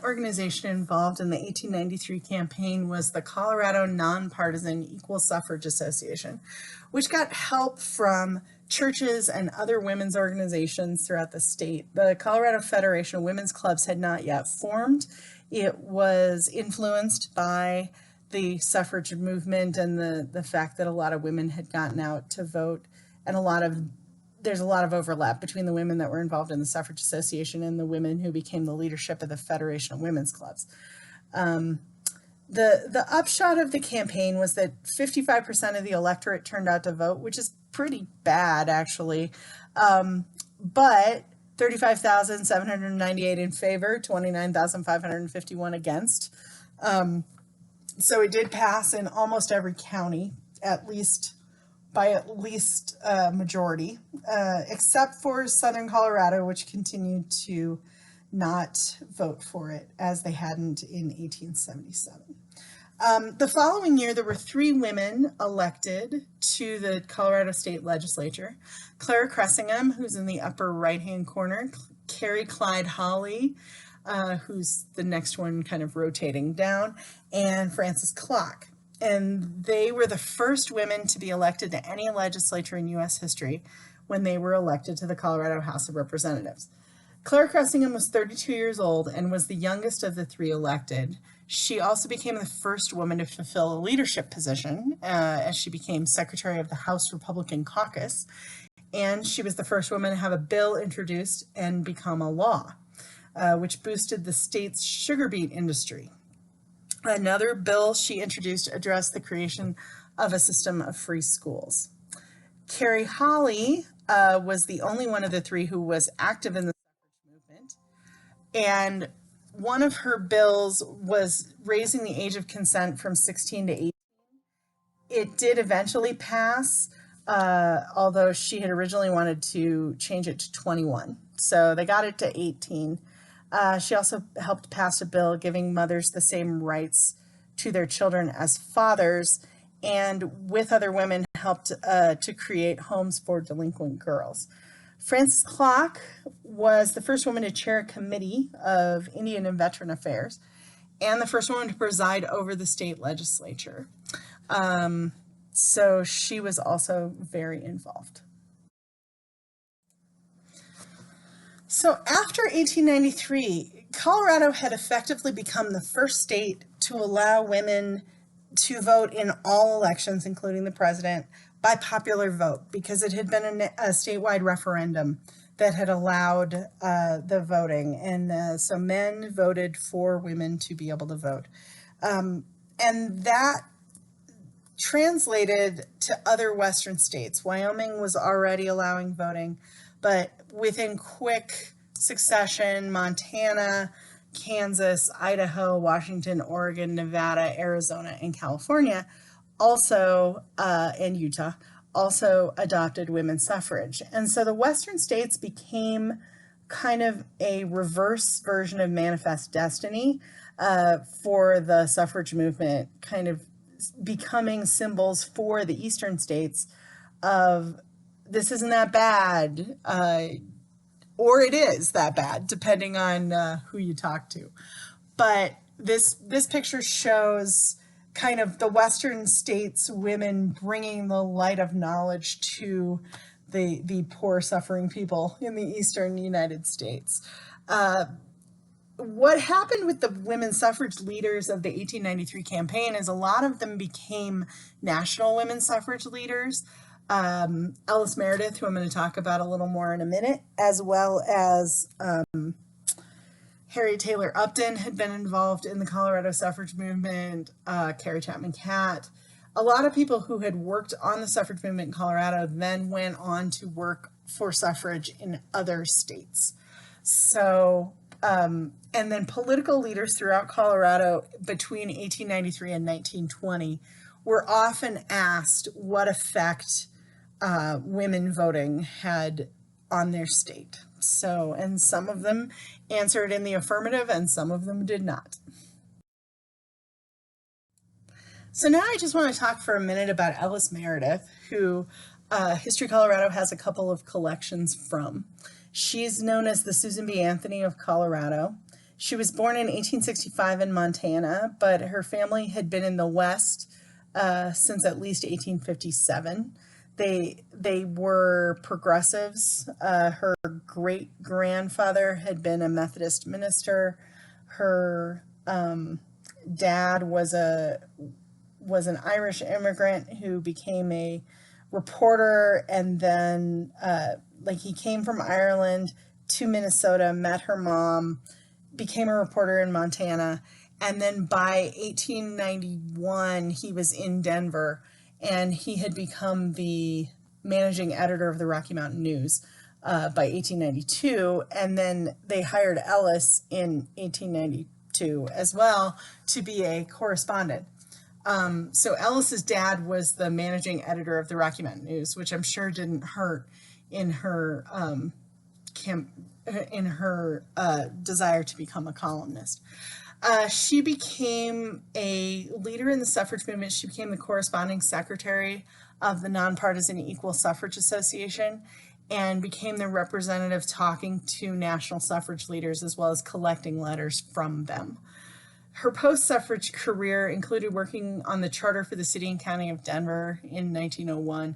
organization involved in the 1893 campaign was the Colorado Nonpartisan Equal Suffrage Association, which got help from churches and other women's organizations throughout the state. The Colorado Federation of Women's Clubs had not yet formed. It was influenced by the suffrage movement and the fact that a lot of women had gotten out to vote, and there's a lot of overlap between the women that were involved in the Suffrage Association and the women who became the leadership of the Federation of Women's Clubs. The upshot of the campaign was that 55% of the electorate turned out to vote, which is pretty bad, actually. But 35,798 in favor, 29,551 against. So it did pass in almost every county, by at least a majority, except for Southern Colorado, which continued to not vote for it, as they hadn't in 1877. The following year, there were 3 women elected to the Colorado State Legislature: Clara Cressingham, who's in the upper right-hand corner, Carrie Clyde Hawley, who's the next one kind of rotating down, and Frances Clock. And they were the first women to be elected to any legislature in U.S. history when they were elected to the Colorado House of Representatives. Clara Cressingham was 32 years old and was the youngest of the 3 elected. She also became the first woman to fulfill a leadership position, as she became Secretary of the House Republican Caucus, and she was the first woman to have a bill introduced and become a law, which boosted the state's sugar beet industry. Another bill she introduced addressed the creation of a system of free schools. Carrie Hawley was the only one of the 3 who was active in the suffrage movement, and one of her bills was raising the age of consent from 16 to 18. It did eventually pass, although she had originally wanted to change it to 21. So they got it to 18. She also helped pass a bill giving mothers the same rights to their children as fathers, and with other women helped to create homes for delinquent girls. Frances Clock was the first woman to chair a committee of Indian and Veteran Affairs, and the first woman to preside over the state legislature. So she was also very involved. So after 1893, Colorado had effectively become the first state to allow women to vote in all elections, including the president, by popular vote, because it had been a statewide referendum that had allowed the voting. And so men voted for women to be able to vote. And that translated to other Western states. Wyoming was already allowing voting, but within quick succession, Montana, Kansas, Idaho, Washington, Oregon, Nevada, Arizona, and California also, and Utah, also adopted women's suffrage. And so the Western states became kind of a reverse version of Manifest Destiny for the suffrage movement, kind of becoming symbols for the Eastern states of this isn't that bad, or it is that bad, depending on who you talk to. But this picture shows kind of the Western states' women bringing the light of knowledge to the poor, suffering people in the Eastern United States. What happened with the women's suffrage leaders of the 1893 campaign is a lot of them became national women's suffrage leaders. Alice Meredith, who I'm going to talk about a little more in a minute, as well as Harriet Taylor Upton had been involved in the Colorado suffrage movement, Carrie Chapman Catt. A lot of people who had worked on the suffrage movement in Colorado then went on to work for suffrage in other states. So, and then political leaders throughout Colorado between 1893 and 1920 were often asked what effect women voting had on their state. So, and some of them answered in the affirmative and some of them did not. So now I just want to talk for a minute about Alice Meredith, who History Colorado has a couple of collections from. She's known as the Susan B. Anthony of Colorado. She was born in 1865 in Montana, but her family had been in the West since at least 1857. They were progressives. Her great grandfather had been a Methodist minister. Her dad was an Irish immigrant who became a reporter, and then he came from Ireland to Minnesota, met her mom, became a reporter in Montana, and then by 1891 he was in Denver, and he had become the managing editor of the Rocky Mountain News by 1892, and then they hired Ellis in 1892 as well to be a correspondent. So Ellis's dad was the managing editor of the Rocky Mountain News, which I'm sure didn't hurt in her desire to become a columnist. She became a leader in the suffrage movement. She became the corresponding secretary of the Nonpartisan Equal Suffrage Association and became the representative talking to national suffrage leaders as well as collecting letters from them. Her post-suffrage career included working on the charter for the city and county of Denver in 1901,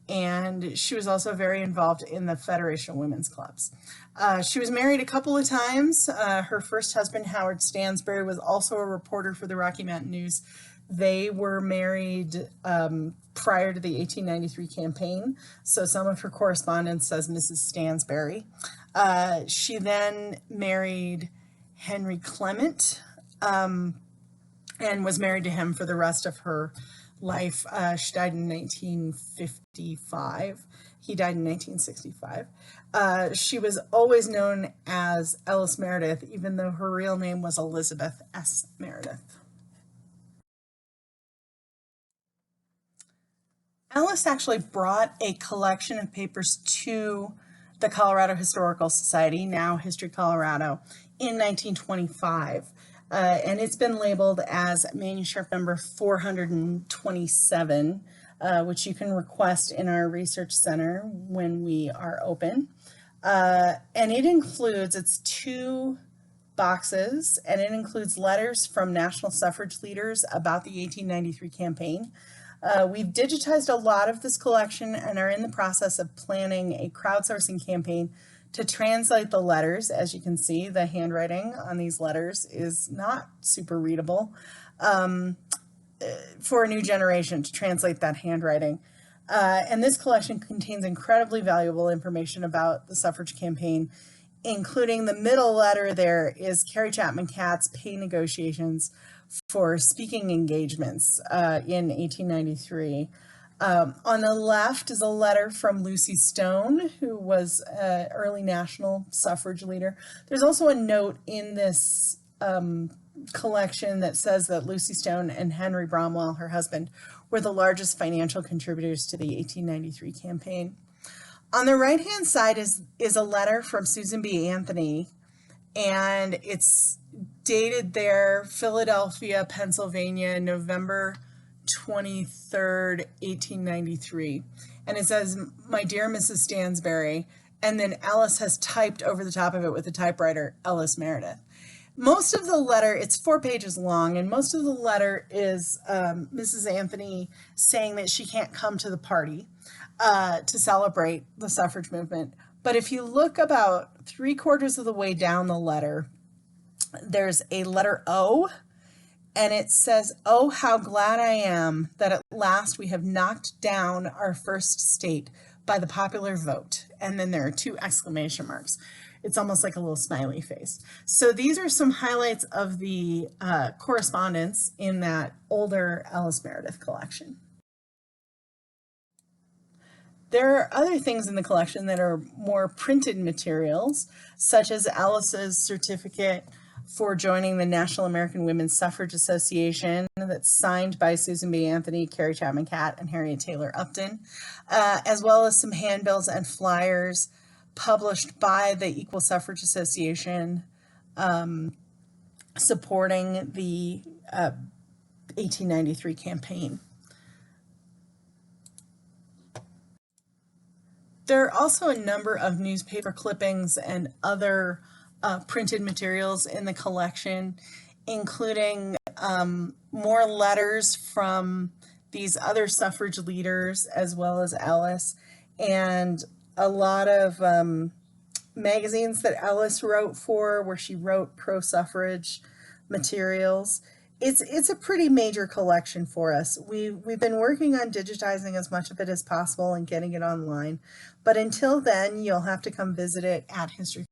and she was also very involved in the Federation of Women's Clubs. She was married a couple of times. Her first husband, Howard Stansbury, was also a reporter for the Rocky Mountain News. They were married prior to the 1893 campaign, so some of her correspondence says Mrs. Stansbury. She then married Henry Clement, and was married to him for the rest of her life. She died in 1955. He died in 1965. She was always known as Ellis Meredith, even though her real name was Elizabeth S. Meredith. Ellis actually brought a collection of papers to the Colorado Historical Society, now History Colorado, in 1925. And it's been labeled as manuscript number 427, which you can request in our research center when we are open. And it includes, it's 2 boxes, and it includes letters from national suffrage leaders about the 1893 campaign. We've digitized a lot of this collection and are in the process of planning a crowdsourcing campaign to translate the letters. As you can see, the handwriting on these letters is not super readable, for a new generation to translate that handwriting. And this collection contains incredibly valuable information about the suffrage campaign, including the middle letter there is Carrie Chapman Catt's pay negotiations for speaking engagements in 1893. On the left is a letter from Lucy Stone, who was an early national suffrage leader. There's also a note in this collection that says that Lucy Stone and Henry Bromwell, her husband, were the largest financial contributors to the 1893 campaign. On the right-hand side is a letter from Susan B. Anthony, and it's dated there, Philadelphia, Pennsylvania, November 23rd, 1893. And it says, "My dear Mrs. Stansbury," and then Ellis has typed over the top of it with a typewriter, Ellis Meredith. Most of the letter, it's 4 pages long, and most of the letter is Mrs. Anthony saying that she can't come to the party to celebrate the suffrage movement. But if you look about 3/4 of the way down the letter, there's a letter O, and it says, "Oh, how glad I am that at last we have knocked down our first state by the popular vote." And then there are 2 exclamation marks. It's almost like a little smiley face. So these are some highlights of the correspondence in that older Ellis Meredith collection. There are other things in the collection that are more printed materials, such as Ellis's certificate for joining the National American Women's Suffrage Association that's signed by Susan B. Anthony, Carrie Chapman Catt, and Harriet Taylor Upton, as well as some handbills and flyers published by the Equal Suffrage Association supporting the 1893 campaign. There are also a number of newspaper clippings and other printed materials in the collection, including more letters from these other suffrage leaders as well as Ellis, and a lot of magazines that Ellis wrote for, where she wrote pro-suffrage materials. It's a pretty major collection for us. We've been working on digitizing as much of it as possible and getting it online. But until then, you'll have to come visit it at History